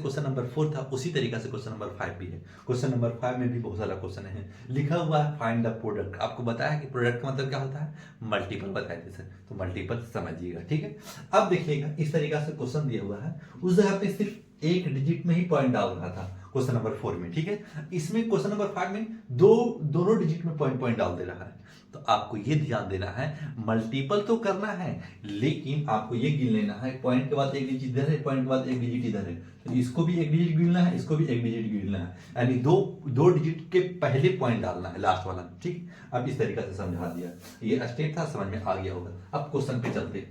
Question number 4 था उसी तरीका से क्वेश्चन नंबर 5 भी है। क्वेश्चन नंबर 5 में भी बहुत सारा क्वेश्चन है, लिखा हुआ है फाइंड द प्रोडक्ट। आपको बताया कि प्रोडक्ट का मतलब क्या होता है, मल्टीपल बताए थे सर, तो मल्टीपल समझिएगा, ठीक है। अब देखिएगा इस तरीका से क्वेश्चन दिया हुआ है, उस जगह पे सिर्फ एक डिजिट में ही पॉइंट डाल रहा था क्वेश्चन नंबर 4 में, ठीक है। इसमें क्वेश्चन नंबर 5 में दोनों डिजिट में पॉइंट पॉइंट डाल दे रहा है। तो आपको ये ध्यान देना है, मल्टीपल तो करना है लेकिन आपको ये गिन लेना है, पॉइंट के बाद एक डिजिट इधर है, पॉइंट के बाद एक डिजिट इधर है, तो इसको भी एक डिजिट गिनना है, इसको भी एक डिजिट गिनना है, यानी दो डिजिट के पहले पॉइंट डालना है लास्ट वाला, ठीक। अब इस तरीका से समझा दिया, ये स्टेप था, समझ में आ गया होगा। अब क्वेश्चन पे चलते।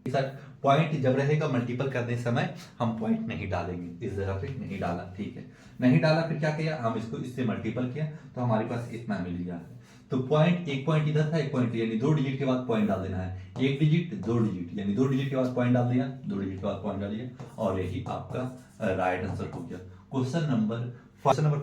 सर पॉइंट जब रहेगा मल्टीपल करने समय हम पॉइंट नहीं डालेंगे, इस जगह पे नहीं डाला, ठीक है। नहीं डाला, फिर क्या किया, हम इसको इससे मल्टीपल किया तो हमारे पास इतना मिल गया है। तो पॉइंट, एक पॉइंट इधर था, एक पॉइंट, यानी दो डिजिट के बाद पॉइंट डाल देना है, एक डिजिट दो डिजिट, यानी दो डिजिट के बाद पॉइंट डाल दिया, दो डिजिट के बाद पॉइंट डालिए, और यही आपका राइट आंसर हो गया। क्वेश्चन नंबर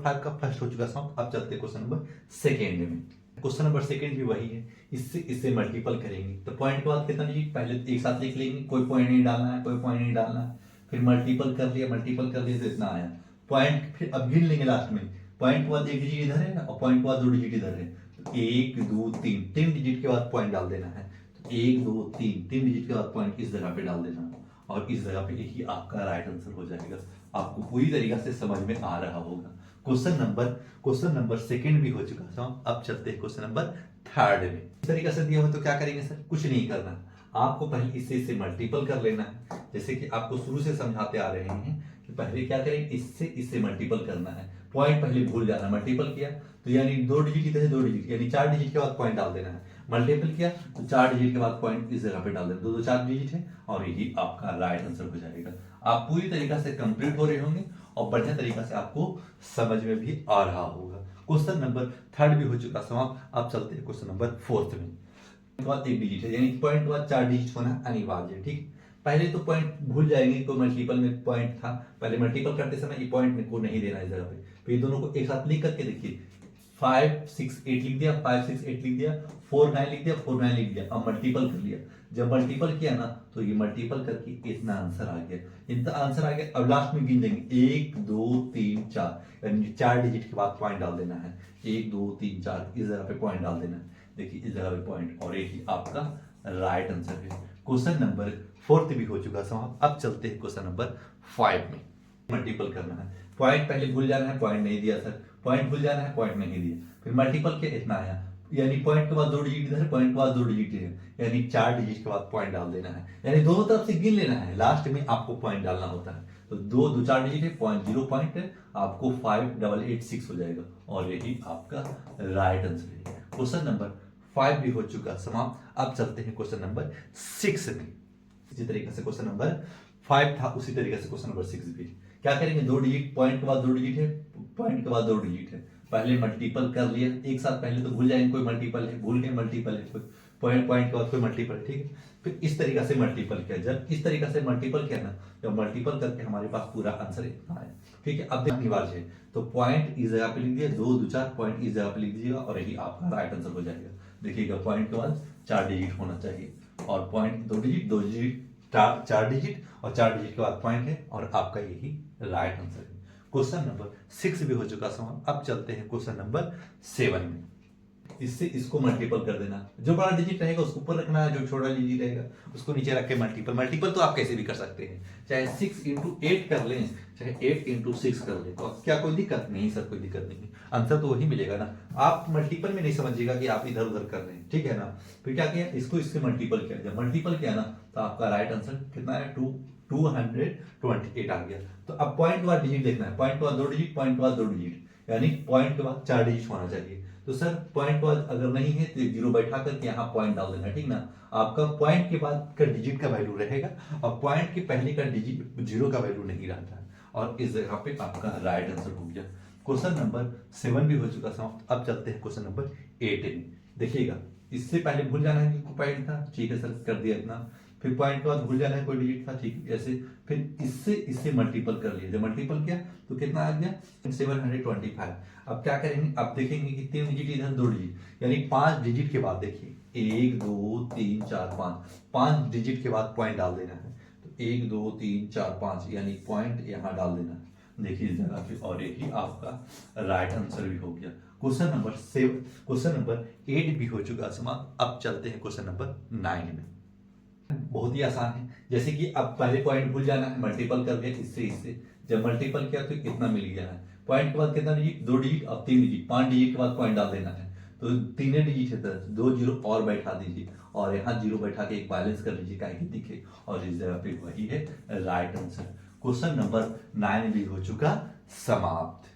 5 का फर्स्ट हो चुका समाप्त। अब चलते क्वेश्चन नंबर सेकेंड में। क्वेश्चन नंबर सेकेंड भी वही है, इससे मल्टीपल करेंगे तो पॉइंट के बाद कितना डिजिट पहले एक साथ लिख लेंगे, कोई पॉइंट नहीं डालना है, कोई पॉइंट नहीं डालना है, फिर मल्टीपल कर लिया तो इतना आया पॉइंट, फिर अब गिन लेंगे लास्ट में, पॉइंट के बाद एक डिजिट इधर है और पॉइंट के बाद दो डिजिट इधर है, तो एक दो तीन, तीन डिजिट के बाद पॉइंट डाल देना है, तो एक दो तीन, तीन डिजिट के बाद पॉइंट इस जगह पे डाल देना है, और इस जगह पे यही आपका राइट आंसर हो जाएगा। आपको पूरी तरीका से समझ में आ रहा होगा। क्वेश्चन नंबर सेकंड भी हो चुका है। अब चलते हैं क्वेश्चन नंबर थर्ड में। इस तरीके से दिया हो तो क्या करेंगे सर, कुछ नहीं करना, आपको पहले इससे मल्टीपल कर लेना है, जैसे कि आपको शुरू से समझाते आ रहे हैं कि पहले क्या करेंगे, इससे मल्टीपल करना है, पॉइंट पहले भूल जाना, मल्टीपल किया तो यानी दो डिजिट इधर है, दो डिजिट यानी चार डिजिट के बाद पॉइंट डाल देना है, मल्टीपल किया तो चार डिजिट के बाद पॉइंट इस जगह पे डाल देना, दो चार डिजिट है, और यही आपका राइट आंसर हो जाएगा। आप पूरी तरीका से कंप्लीट हो रहे होंगे और बढ़िया तरीका से आपको समझ में भी आ रहा होगा। क्वेश्चन नंबर थर्ड भी हो चुका समाप्त। अब चलते हैं क्वेश्चन नंबर फोर्थ में। के बाद एक डिजिट है, यानी पॉइंट के बाद चार डिजिट होना अनिवार्य है, ठीक। पहले तो पॉइंट भूल जाएंगे, कोई मल्टीपल में पॉइंट था, पहले मल्टीपल करते समय ये पॉइंट को नहीं देना इस जगह पे, फिर दोनों को एक साथ लिख करके देखिए, 5 6 8 लिख दिया, 5 6 8 लिख दिया, 4 9 लिख दिया, 4 9 लिख दिया, अब मल्टीपल कर लिया। जब मल्टीपल किया ना तो ये मल्टीपल करके इतना आंसर आ गया, इतना आंसर आ गया। अब लास्ट में गिन देंगे 1 2 3 4, यानी चार डिजिट के बाद पॉइंट डाल देना है, 1 2 3 4 इस जगह पे पॉइंट डाल देना है, देखिए इस जगह पे पॉइंट, और यही आपका राइट आंसर है। क्वेश्चन नंबर फोर्थ भी हो चुका समाप्त। अब चलते हैं क्वेश्चन नंबर 5 में। मल्टीपल करना है, पॉइंट पहले भूल जाना है, पॉइंट नहीं दिया सर, पॉइंट भूल जाना है, पॉइंट नहीं दिया, फिर मल्टीपल किया इतना आया, यानी पॉइंट के बाद दो डिजिट इधर, पॉइंट के बाद दो डिजिट है, यानी चार डिजिट के बाद पॉइंट डाल देना है, यानी दोनों तरफ से गिन लेना है, लास्ट में आपको पॉइंट डालना होता है। तो दो दो चार डिजिट है, पॉइंट जीरो पॉइंट है, आपको 5886 हो जाएगा, और यही आपका राइट आंसर है। क्वेश्चन नंबर 5 भी हो चुका समाप्त। अब चलते हैं क्वेश्चन नंबर 6 में। इसी तरीके से क्वेश्चन नंबर 5 था उसी तरीके से क्वेश्चन नंबर 6 भी। क्या करेंगे, दो डिजिट, पॉइंट के बाद दो डिजिट है, पॉइंट के बाद दो डिजिट है, पहले मल्टीपल कर लिया एक साथ, पहले तो भूल जाएंगे कोई मल्टीपल है, भूल गए मल्टीपल है कोई, पॉइंट के बाद कोई मल्टीपल है, ठीक है। फिर इस तरीका से मल्टीपल किया, जब इस तरीका से मल्टीपल किया ना, जब मल्टीपल करके हमारे पास पूरा आंसर इतना है, ठीक है। अब देखिए अनिवार्य है, तो पॉइंट इस जगह पे लिख दिया, दो दो चार पॉइंट इस जगह पे लिख दीजिएगा, और यही आपका राइट आंसर हो जाएगा। देखिएगा पॉइंट के बाद चार डिजिट होना चाहिए, और पॉइंट दो डिजिट चार डिजिट, और चार डिजिट के बाद पॉइंट है, और आपका यही राइट आंसर है। क्वेश्चन नंबर 6 भी हो चुका समाप्त। अब चलते हैं क्वेश्चन नंबर 7 में। इससे इसको मल्टीपल कर देना, जो बड़ा डिजिट रहेगा उसको ऊपर रखना है, जो छोटा डिजिट रहेगा उसको नीचे रख के मल्टीपल तो आप कैसे भी कर सकते हैं, चाहे 6 इंटू 8 कर लें, चाहे 8 इंटू 6 कर लें, तो क्या कोई दिक्कत नहीं सर, कोई दिक्कत नहीं, आंसर तो वही मिलेगा ना। आप मल्टीपल में नहीं समझिएगा कि आप इधर उधर कर रहे हैं, ठीक है ना। फिर क्या किया, इसको इससे मल्टीपल किया, जब मल्टीपल किया ना तो आपका राइट आंसर कितना है, 228 आ गया। तो अब पॉइंट के बाद डिजिट देखना है, पॉइंट के बाद दो डिजिट, पॉइंट के बाद दो डिजिट, यानी पॉइंट के बाद चार डिजिट होना चाहिए। तो सर पॉइंट के बाद अगर नहीं है तो जीरो बैठा करके यहाँ पॉइंट डाल देना, ठीक ना। आपका पॉइंट के बाद का डिजिट का वैल्यू रहेगा, और पॉइंट के पहले का डिजिट जीरो का वैल्यू नहीं रहता है, और इस जगह पे आपका राइट आंसर हो गया। क्वेश्चन नंबर 7 भी हो चुका समाप्त। अब चलते हैं क्वेश्चन नंबर 8 में। देखिएगा इससे पहले भूल जाना है कि पॉइंट था, ठीक है सर कर दिया इतना, फिर पॉइंट के बाद भूल जाना है कोई डिजिट था, ठीक है ऐसे, फिर इससे मल्टीपल कर लिया, जब मल्टीपल किया तो कितना आ गया, 725। अब क्या करेंगे, अब देखेंगे कि तीन डिजिट इधर, दो डिजिट, यानी पांच डिजिट के बाद देखिए 1 2 3 4 5, पांच डिजिट के बाद पॉइंट डाल देना है, तो 1 2 3 4 5 यानी पॉइंट यहाँ डाल देना है, देखिए इस जगह पे, और यही आपका राइट आंसर भी हो गया। क्वेश्चन नंबर 8 भी हो चुका समाप्त। अब चलते हैं क्वेश्चन नंबर 9 में। बहुत ही आसान है, जैसे कि अब पहले पॉइंट भूल जाना है, मल्टीपल कर दिया इससे, जब मल्टीपल किया तो कितना मिल गया है, पॉइंट के बाद कितना डिजिट, 2 डिजिट, अब 3 डिजिट, 5 डिजिट के बाद पॉइंट डाल देना है, तो 3 डिजिट है, 2 जीरो और बैठा दीजिए, और यहाँ जीरो बैठा के एक बैलेंस कर लीजिए ताकि दिखे, और इस जगह पे वही है राइट आंसर। क्वेश्चन नंबर 9 भी हो चुका समाप्त।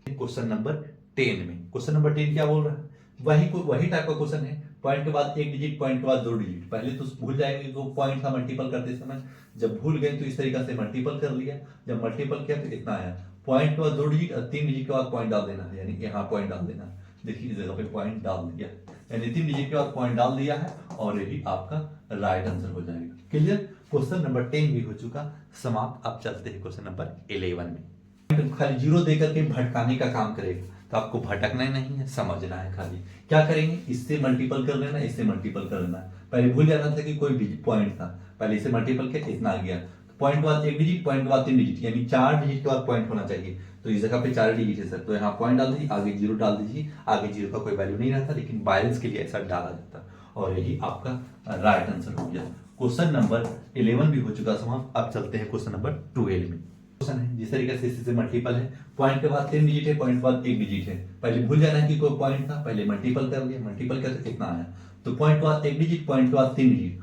क्वेश्चन नंबर 10 में, क्वेश्चन नंबर 10 क्या बोल रहा है, वही टाइप का क्वेश्चन है, पॉइंट के बाद 1 डिजिट, पॉइंट के बाद 2 डिजिट। पहले तो भूल जाएंगे तो पॉइंट था मल्टीपल करते समय, जब भूल गए तो इस तरीके से मल्टीपल कर लिया, जब मल्टीपल किया तो इतना आया, पॉइंट के बाद 2 डिजिट और 3 डिजिट के बाद पॉइंट डाल देना है, यानी यहाँ पॉइंट डाल देना है, देखिए इस जगह पे पॉइंट डाल दिया, यानी 3 डिजिट के बाद पॉइंट डाल दिया है, और यही आपका राइट आंसर हो जाएगा। क्लियर, क्वेश्चन नंबर 10 भी हो चुका समाप्त। अब चलते हैं क्वेश्चन नंबर 11 में। खाली जीरो देकर के भटकाने का काम करेगा, तो आपको भटकना ही नहीं है, समझना है खाली। क्या करेंगे, इससे मल्टीपल कर लेना, इससे मल्टीपल कर लेना। पहले भूल जाना था कि कोई पॉइंट था, पहले इसे मल्टीपल किया इतना आ गया, पॉइंट के बाद 1 डिजिट, पॉइंट के बाद 3 डिजिट, यानी 4 डिजिट के बाद पॉइंट होना चाहिए, तो इस जगह पे 4 डिजिट है सर, तो यहाँ पॉइंट डाल दीजिए, आगे जीरो डाल दीजिए, आगे जीरो का कोई वैल्यू नहीं रहता, लेकिन बैलेंस के लिए ऐसा डाला जाता, और यही आपका राइट आंसर हो गया। क्वेश्चन नंबर 11 भी हो चुका समाप्त। अब चलते हैं क्वेश्चन नंबर 12 में। क्वेश्चन है जिस तरीके से इससे मल्टीपल है, पॉइंट के बाद 3 डिजिट है, पॉइंट के बाद 1 डिजिट है, पहले भूल जाना है कि कोई पॉइंट था, पहले मल्टीपल कर लिया, मल्टीपल किया तो कितना आया, तो पॉइंट के बाद 1 डिजिट, पॉइंट के बाद 3 डिजिट,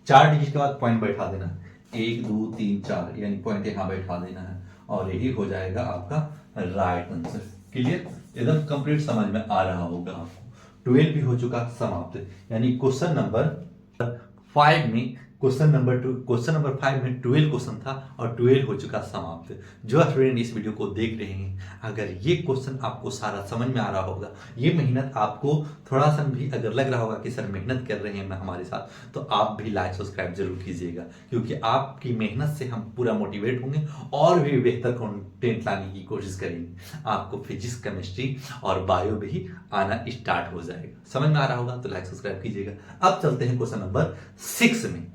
4 डिजिट के बाद पॉइंट बैठा देना, 1 2 3 4, यानी पॉइंट यहाँ बैठा देना है, और यही हो जाएगा आपका राइट आंसर। क्लियर, एकदम कंप्लीट समझ में आ रहा होगा आपको। 12 भी हो चुका समाप्त, यानी क्वेश्चन नंबर 5 में, क्वेश्चन नंबर 5 में 12 क्वेश्चन था, और 12 हो चुका समाप्त। जो स्टूडेंट इस वीडियो को देख रहे हैं, अगर ये क्वेश्चन आपको सारा समझ में आ रहा होगा, ये मेहनत आपको थोड़ा सा भी अगर लग रहा होगा कि सर मेहनत कर रहे हैं हमारे साथ, तो आप भी लाइक सब्सक्राइब जरूर कीजिएगा, क्योंकि आपकी मेहनत से हम पूरा मोटिवेट होंगे और भी बेहतर कंटेंट लाने की कोशिश करेंगे। आपको फिजिक्स, केमिस्ट्री और बायो भी आना स्टार्ट हो जाएगा। समझ में आ रहा होगा तो लाइक सब्सक्राइब कीजिएगा। अब चलते हैं क्वेश्चन नंबर 6 में।